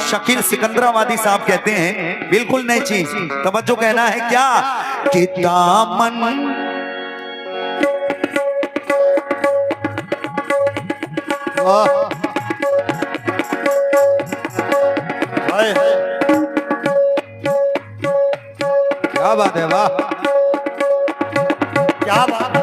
शकील सिकंदराबादी साहब कहते हैं बिल्कुल नई चीज। तवज्जो, कहना है क्या कि दामन क्या बात है, वाह क्या बात।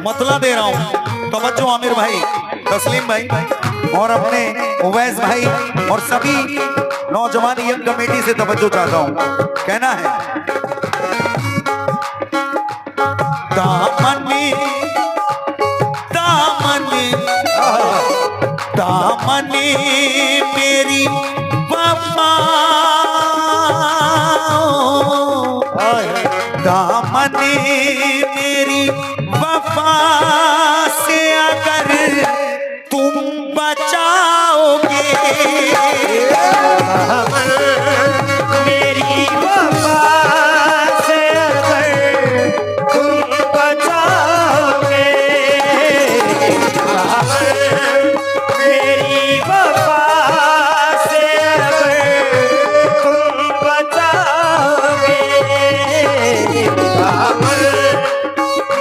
मतला दे रहा हूं। तवज्जो आमिर भाई, तस्लीम भाई और अपने उवैस भाई और सभी नौजवान यंग कमेटी से तवज्जो चाहता हूं। कहना है दामनी दामनी दामनी मेरी वफा, दामनी मेरी वफा से अगर तुम बचाओगे, मेरी वफा से अगर तुम बचाओगे, मेरी वफा से अगर तुम बचाओगे,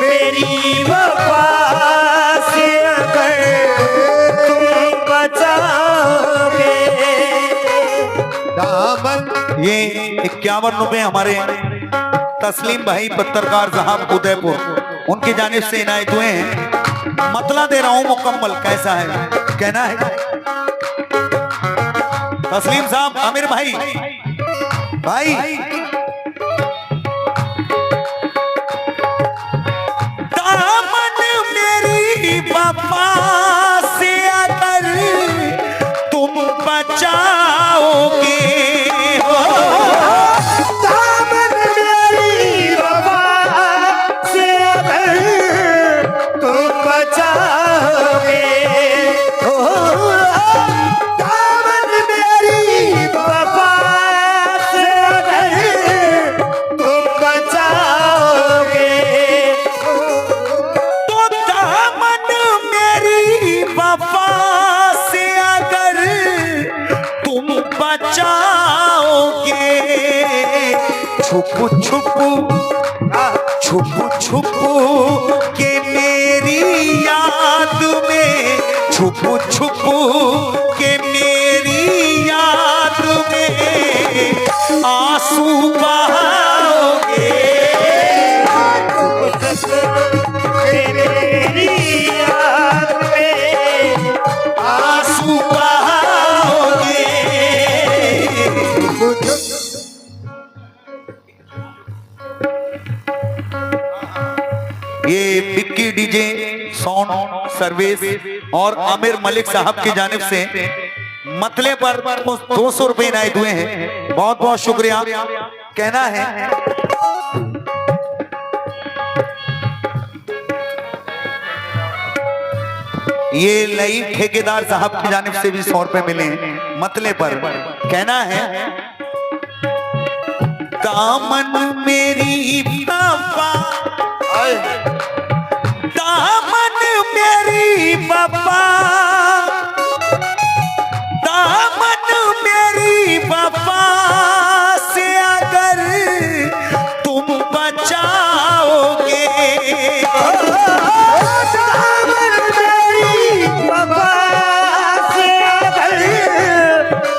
मेरी वफा से अगर तुम बचाओगे। दामन ये 51 रुपए हमारे तस्लीम भाई पत्रकार साहब उदयपुर उनकी जानिब से इनायत हुए हैं। मतला दे रहा हूं मुकम्मल। कैसा है, कहना है तस्लीम साहब, आमिर भाई भाई दामन मेरी वफा से अगर तुम बचाओगे, दामन मेरी वफा से अगर तुम बचाओगे, दामन मेरी वफा से अगर तुम बचाओगे, तो दामन मेरी वफा से अगर तुम बचाओगे, छुप छुप छुप छुप के मेरी याद में, छुप छुप के मेरी याद में आंसू बहाओगे, मेरी याद में आंसू बहाओगे। ये बिक्की डीजे साउंड सर्विस और आमिर मलिक साहब की जानिब से मतले पर 200 रुपए इनायत हुए हैं। बहुत बहुत शुक्रिया। कहना है ये लई ठेकेदार साहब की जानिब से भी 100 रुपए मिले हैं मतले पर। कहना है दामन मेरी वफा, दामन मेरी वफा, दामन मेरी वफा से अगर तुम बचाओगे, दामन मेरी वफा से अगर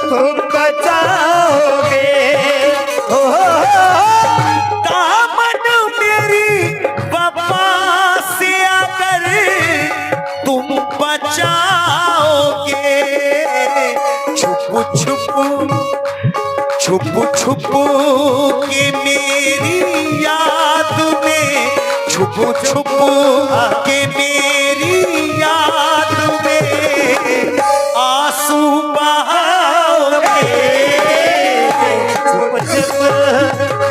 तुम बचाओगे, दामन मेरी वफा से अगर तुम बचाओगे, छुप छुप छुप के मेरी याद में, छुप छुप के मेरी याद में आंसू बहाओगे। छुप छुप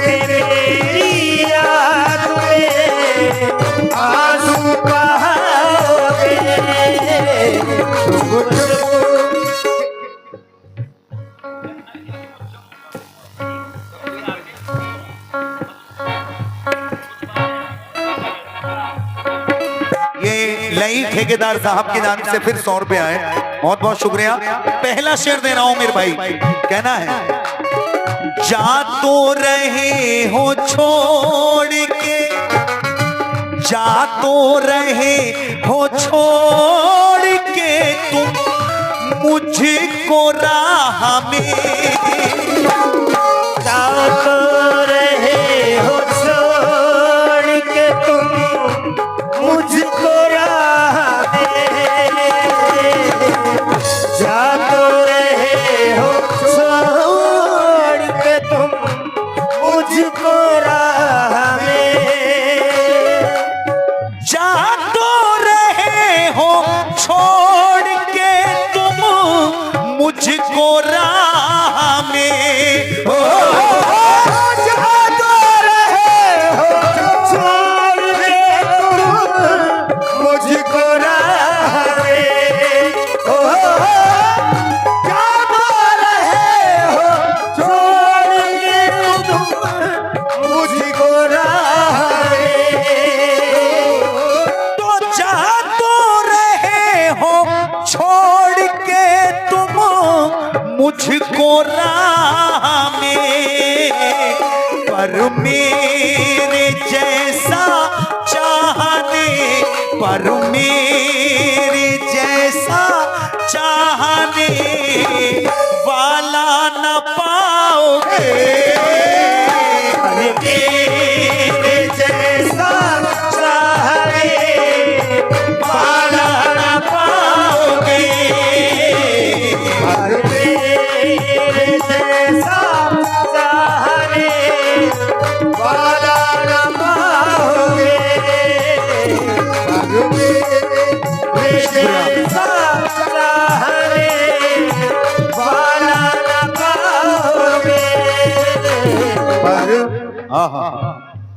के मेरी याद में आंसू बहाओगे। छुप छुप लई ठेकेदार साहब की जानिब से फिर 100 रुपए आए, बहुत बहुत शुक्रिया। पहला शेर दे रहा हूं मेरे भाई, कहना है जा तो रहे हो छोड़ के, जा तो रहे हो छोड़ के तुम मुझको राह में, जा तो रहे हो छोड़ के तुम मुझको राह में, जा तो रहे हो छोड़ के तुम मुझको राह में, जा तो रहे हो छोड़ के तुम मुझको राह में, ओ जा तो रहे हो छोड़ के तुम मुझको राह में, ओ जा तो रहे हो छोड़ के तुम मुझको राह में, तो जा तो रहे हो छोड़ के तुम मुझको राह में, पर मेरे जैसा चाहने, पर मेरे जैसा चाहने वाला न पाओगे। अरे मेरे जैसा चाहने वाला न पाओगे, अरे मेरे जैसा चाहने वाला न पाओगे, अरे मेरे जैसा चाहने वाला न पाओगे।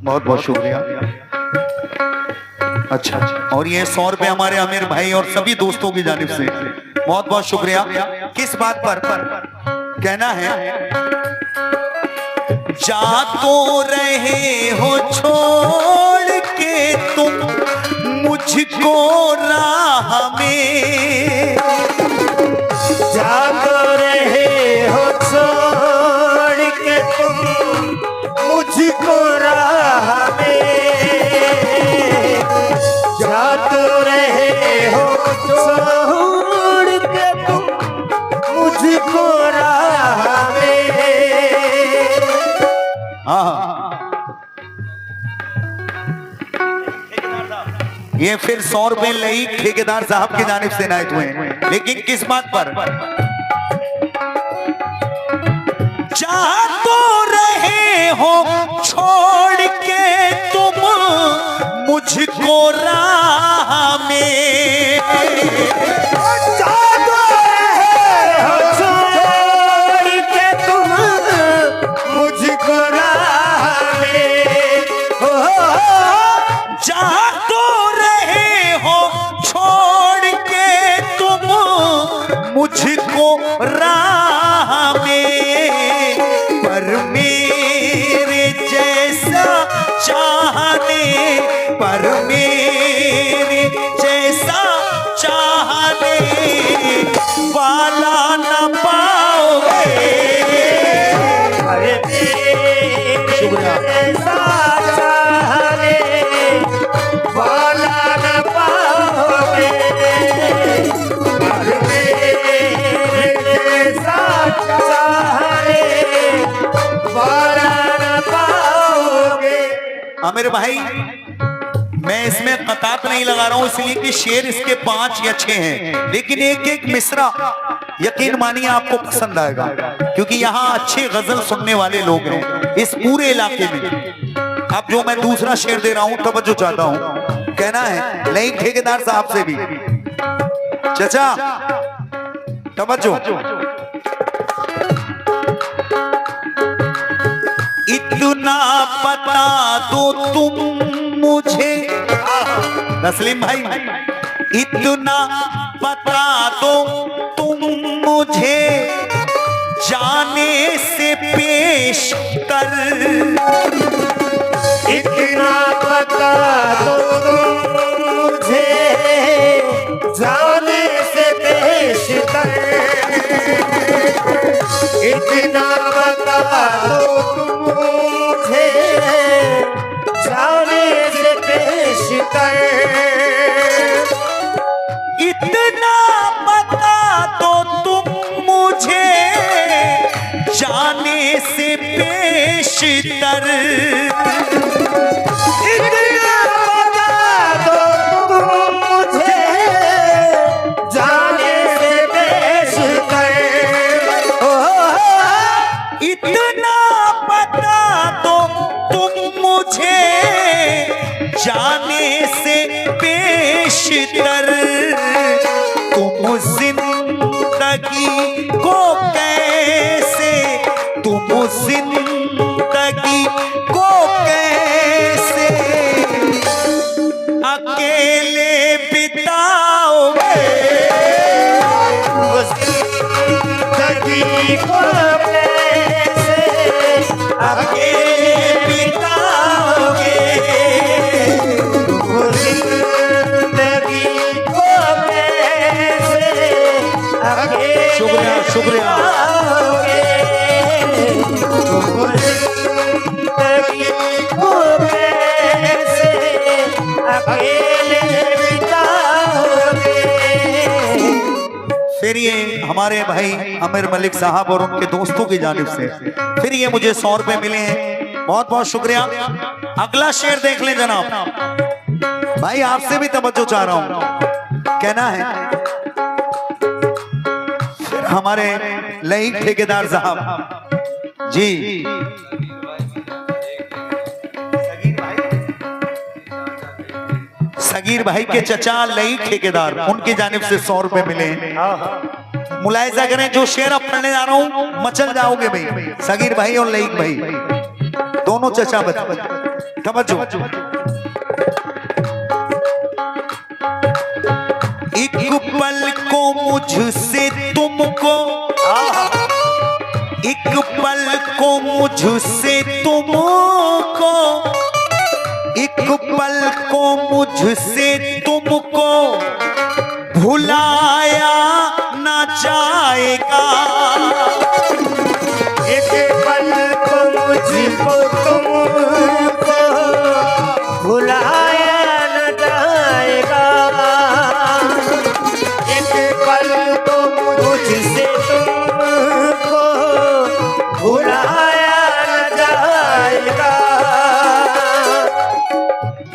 बहुत बहुत शुक्रिया। अच्छा, और ये 100 रुपए हमारे आमिर भाई और सभी दोस्तों की जानिब से बहुत बहुत शुक्रिया। किस बात पर कहना है जा तो रहे हो छोड़ के तुम मुझको राह में, जा तो रहे हो छोड़ के तुम मुझको राह में, जा तो रहे हो छोड़ के तुम मुझको राह में, हाँ ये फिर 100 रुपए लई ठेकेदार साहब की जानिब से इनायत हुए, लेकिन किस बात पर जा तो रहे हो छोड़ के तुम मुझको राह में, जा तो रहे हो छोड़ के तुम मुझको राह में, हो जा तो रहे हो छोड़ के तुम मुझको राह में, पर मेरे जैसा चाहने, पर मेरे जैसा चाहने वाला न पाओगे। अरे मेरे जैसा चाहने वाला न पाओगे, अरे मेरे जैसा चाहने वाला न पाओगे। आमिर भाई मैं इसमें कतात नहीं लगा रहा हूं इसलिए कि शेर इसके 5 या 6 हैं, लेकिन एक एक मिसरा यकीन मानिए आपको पसंद आएगा, क्योंकि यहाँ अच्छे गजल सुनने वाले लोग हैं इस पूरे इलाके में। अब जो मैं दूसरा शेर दे रहा हूँ तवज्जो चाहता हूँ, कहना है नई ठेकेदार साहब से भी। चाचा तवज्जो। इतना बता दो तुम मुझे, तस्लीम भाई, इतना बता दो तुम मुझे जाने से पेश कर, इतना बता दो तुम मुझे जाने से पेश कर, इतना बता दो तुम मुझे जाने से पेश कर, इतना बता दो तुम मुझे जाने से पेशतर, इतना बता दो तुम मुझे जाने से पेश कर, इतना बता दो तुम मुझे जाने से पेशतर, तुम जिंदगी को कैसे, तुम जिंदगी को कैसे अकेले बिताओगे, जिंदगी को कैसे अकेले बिताओगे, जिंदगी को कैसे अकेले शुक्रिया शुक्रिया। जिंदगी को कैसे अकेले बिताओगे। फिर ये हमारे भाई आमिर मलिक साहब और उनके दोस्तों की जानिब से फिर ये मुझे 100 रुपए मिले हैं, बहुत बहुत शुक्रिया। अगला शेर देख लें जनाब भाई, आपसे भी तवज्जो चाह रहा हूं, कहना है फिर हमारे लईक ठेकेदार साहब जी, सगीर भाई के चचा लईक ठेकेदार, उनकी जानिब से 100 रुपए मिले हैं। मुलायजा करें, जो शेर अब पढ़ने जा रहा हूं मचल जाओगे भाई, सगीर भाई और लईक भाई दोनों चचा बच्चे, तवज्जो। एक पल को मुझसे तुमको, एक पल को मुझसे तुमको, एक पल को मुझसे तुमको भुलाया ना जाएगा, एक पल को मुझको तुमको भुलाया न जाएगा, एक पल को मुझसे तुमको भुलाया न जाएगा,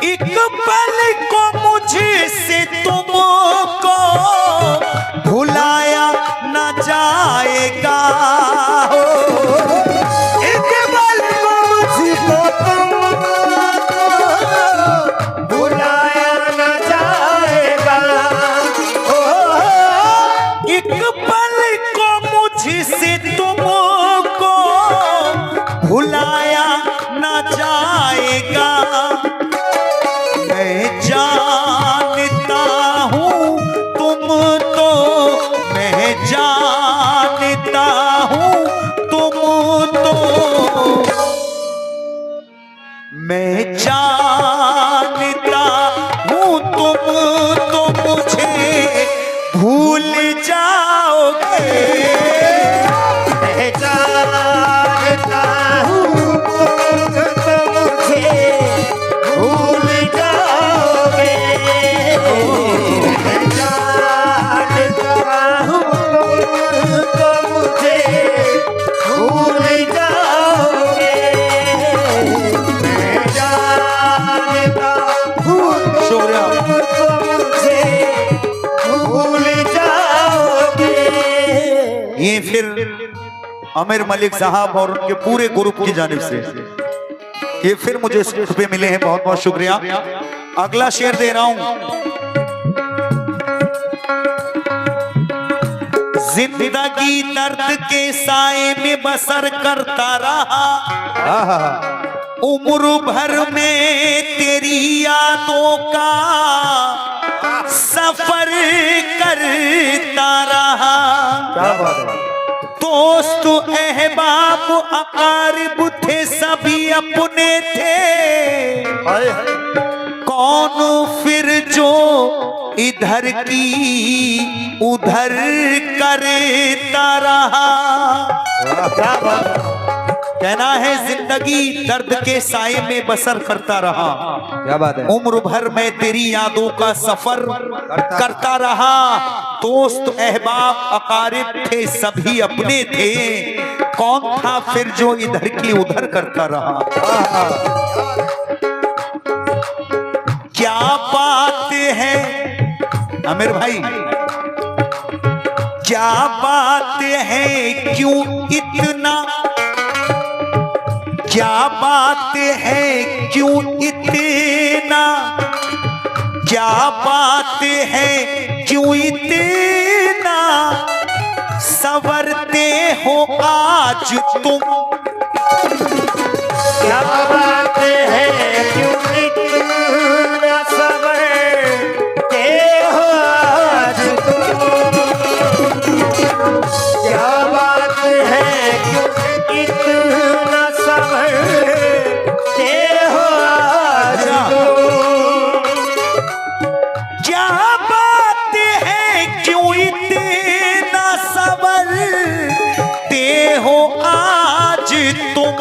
एक पल को मुझसे तुमको भुलाया ना जाएगा, एक पल को मुझको तुमको भुलाया न जाएगा, एक पल को मुझसे तुमको भुलाया ना जाएगा, मैं जानता हूँ तुम तो, मैं जानता हूँ तुम तो, मैं जानता हूँ तुम तो मुझे भूल जाओगे, मैं जानता हूँ तुम मुझे भूल जाओगे, मैं जानता हूँ तुम मुझे भूल जाओगे, मैं जानता आमिर मलिक साहब और उनके पूरे ग्रुप की जानिब से ये फिर मुझे इस पे मिले हैं, बहुत बहुत शुक्रिया। अगला शेर दे रहा हूं। जिंदगी दर्द के साए में बसर करता रहा, उम्र भर में तेरी यादों का सफर करता रहा। क्या बात है। दोस्त अहबाब अकारिब थे, सभी अपने थे। हाय हाय। कौन फिर जो इधर की उधर करता रहा। क्या बात है। कहना है जिंदगी दर्द के साए में बसर करता रहा, क्या बात है। उम्र भर में तेरी यादों का सफर करता रहा। दोस्त अहबाब अकारिब थे, सभी अपने थे। कौन था फिर जो इधर की उधर करता रहा। क्या बात है आमिर भाई, क्या बात है क्यों इतना, क्या बात है क्यों इतना, क्या बात है क्यों इतना संवरते हो आज तुम। क्या बात है क्यों इतना संवरते हो आज तुम। क्या बात है क्यों इतना संवरते हो आज तुम। क्या बात है क्यों इतना संवरते हो आज तुम।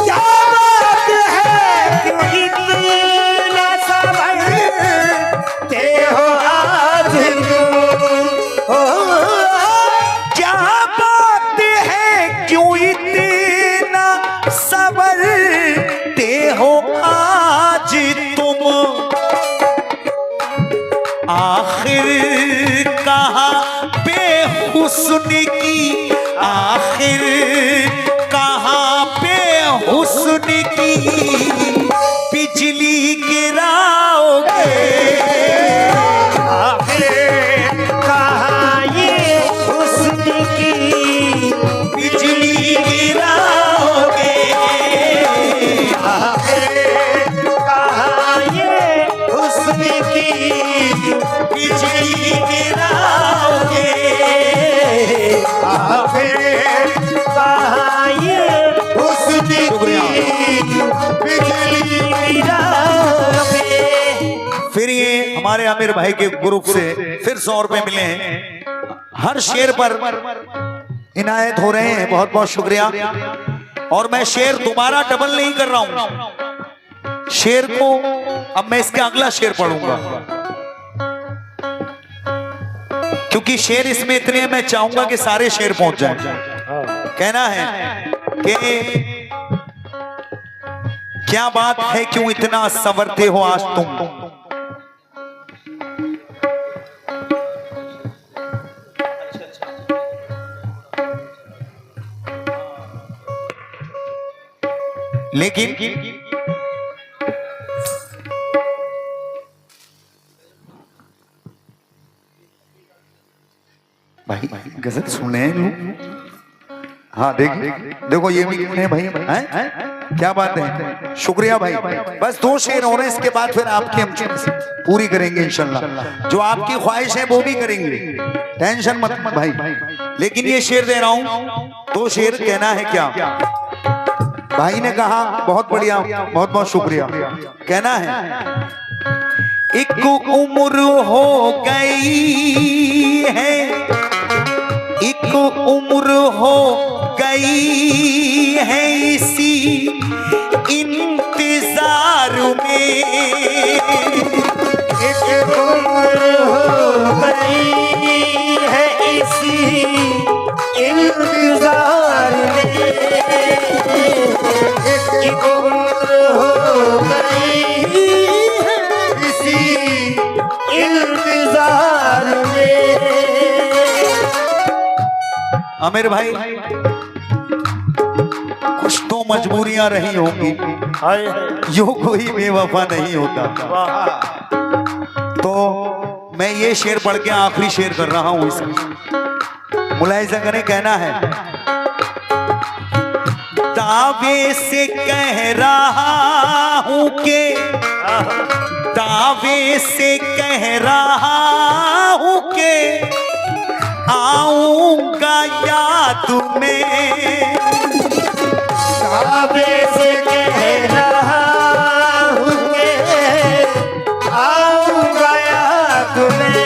क्या बात है क्यों इतना संवरते हो आज तुम। क्या बात है क्यों इतना संवरते हो आज तुम। आखिर कहाँ बेहुस्न की, आखिर कहाँ बेहुस्न की बिजली गिराओगे। आखिर कहाँ ये हुस्न की बिजली गिराओगे। आखिर कहाँ ये हुस्न की बिजली गिराओगे। आखिर कहाँ ये हुस्न की बिजली गिराओगे। फिर ये हमारे आमिर भाई के ग्रुप से फिर 100 रुपए मिले हैं। हर शेर पर इनायत हो रहे हैं, बहुत बहुत शुक्रिया। और मैं शेर दोबारा डबल नहीं कर रहा हूं शेर को, अब मैं इसके अगला शेर पढ़ूंगा क्योंकि शेर इसमें इतने हैं, मैं चाहूंगा कि सारे शेर पहुंच जाएं। कहना है कि क्या बात है क्यों इतना संवरते हो आज तुम। लेकिन भाई गजल सुने हैं लोग। हाँ देख देखो ये भी है भाई हैं? क्या बात है, शुक्रिया भाई। बस 2 शेर हो रहे हैं, इसके बाद फिर आपकी हम पूरी करेंगे इंशाल्लाह। जो आपकी ख्वाहिश है वो भी करेंगे, टेंशन मत भाई। लेकिन ये शेर दे रहा हूं, 2 शेर। कहना है क्या, भाई ने कहा बहुत बढ़िया, बहुत बहुत शुक्रिया। कहना है एक उम्र हो गई है, एक उम्र हो गई है इसी इंतजार में। एक उम्र हो गई है इसी इंतजार में। एक उम्र हो गई है इसी इंतजार में। आमिर भाई कुछ तो मजबूरियां रही होंगी, हाय यो कोई बेवफा नहीं होता। वाह तो मैं ये शेर पढ़ के आखिरी शेर कर रहा हूं इसका, मुलाहिजा करें, कहना है। दावे से कह रहा हूं के, दावे से कह रहा हूं के आऊंगा याद में, दावे से कह रहा हूँ कि आऊंगा याद में,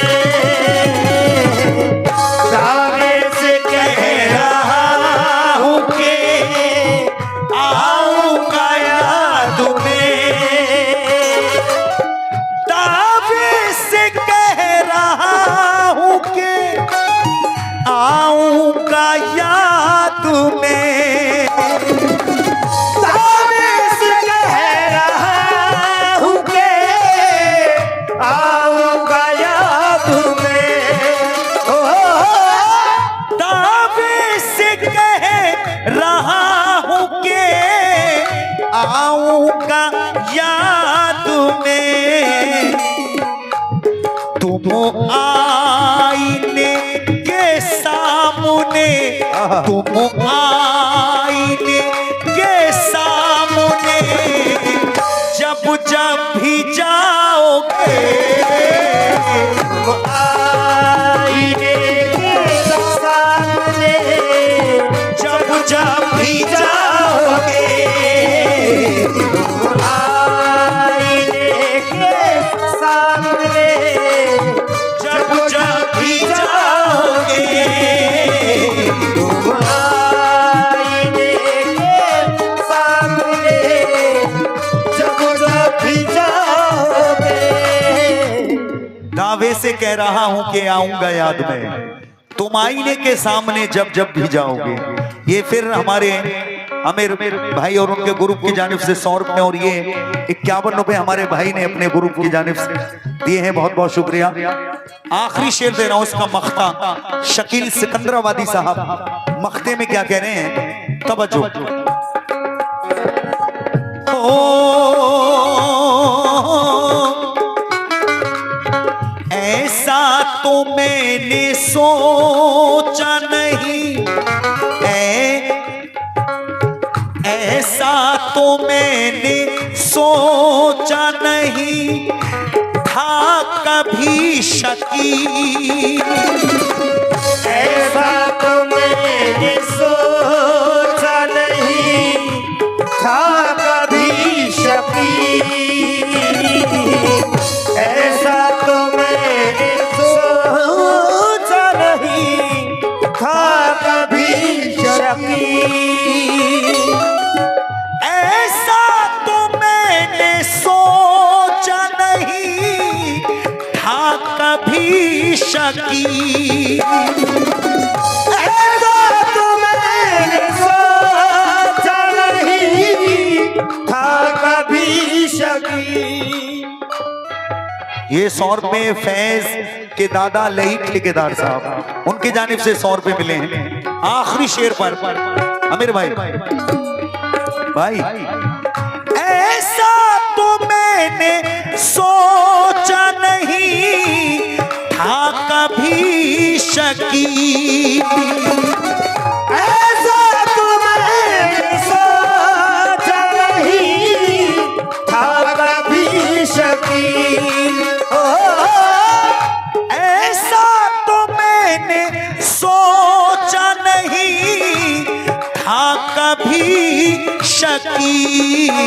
दावे से कह रहा हूँ कि आऊंगा याद में, दावे से कह रहा हूं के आऊंगा याद में, दावे से कह रहा हूँ कि आऊंगा याद में, दावे से कह रहा हूं के आऊंगा याद में, तुम आईने के सामने, तुम आईने के सामने जब जब भी जाओगे, आईने के सामने जब जब भी जाओगे, आईने के सामने जब जब भी जाओगे, आईने के सामने जब जब भी जाओगे, दावे से कह रहा हूं कि आऊंगा याद में, तुम आईने के सामने जब जब भी जाओगे। ये फिर हमारे आमिर भाई और उनके ग्रुप की जानिब से 100 रुपए और ये 51 रुपए हमारे भाई ने अपने ग्रुप की जानिब से दिए हैं, बहुत बहुत शुक्रिया। आखिरी शेर दे रहा हूं इसका मख्ता, शकील सिकंदराबादी साहब मख्ते में क्या कह रहे हैं, तवज्जो। ऐसा तो मैंने सोचा नहीं, ऐसा तो मैंने सोचा नहीं था कभी शकील, ऐसा तो मैंने सोचा नहीं था कभी शकील, ऐसा तो मैंने सोचा नहीं था कभी शकील, ऐसा तो मैंने सोचा नहीं था कभी शकील, ऐसा तो मैंने सोचा नहीं था कभी शकील। ये 100 रुपए फैज के दादा लहीक ठेकेदार साहब उनकी जानिब से 100 रुपए मिले हैं। आखिरी शेर पर आमिर भाई, भाई ऐसा तो मैंने सोचा नहीं था कभी शकील, ऐसा तो मैंने सोचा नहीं था कभी शकील, ऐसा तो मैंने सोचा नहीं था कभी शकील,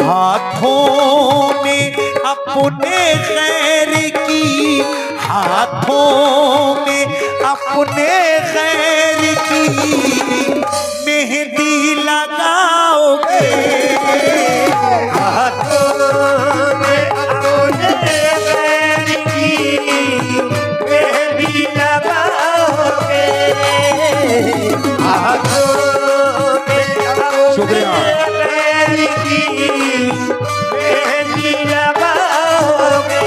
हाथों में अपने खैर की, हाथों में अपने खैर की मेहंदी लगाओगे, हाथों में अपने पैर की मेहंदी लगाओगे, हाथों में अपने शुक्रिया। पैर की मेहंदी लगाओगे।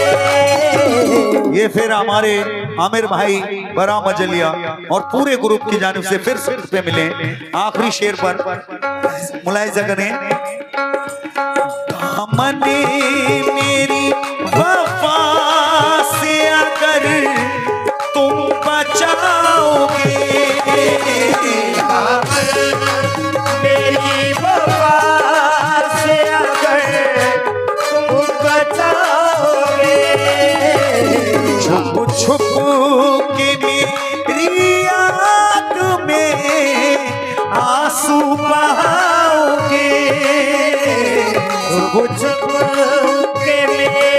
ये फिर हमारे आमिर भाई बरा मजलिया और पूरे ग्रुप की जानिब से फिर से पे मिले आखिरी शेर पर मुलाहिजा करें। दामने मेरी वफा से अगर तुम बचाओगे, मेरी वफा से अगर तुम बचाओगे, छुप छुप के मेरी आंख में आंसू बहाओगे, छुप छुप के मेरी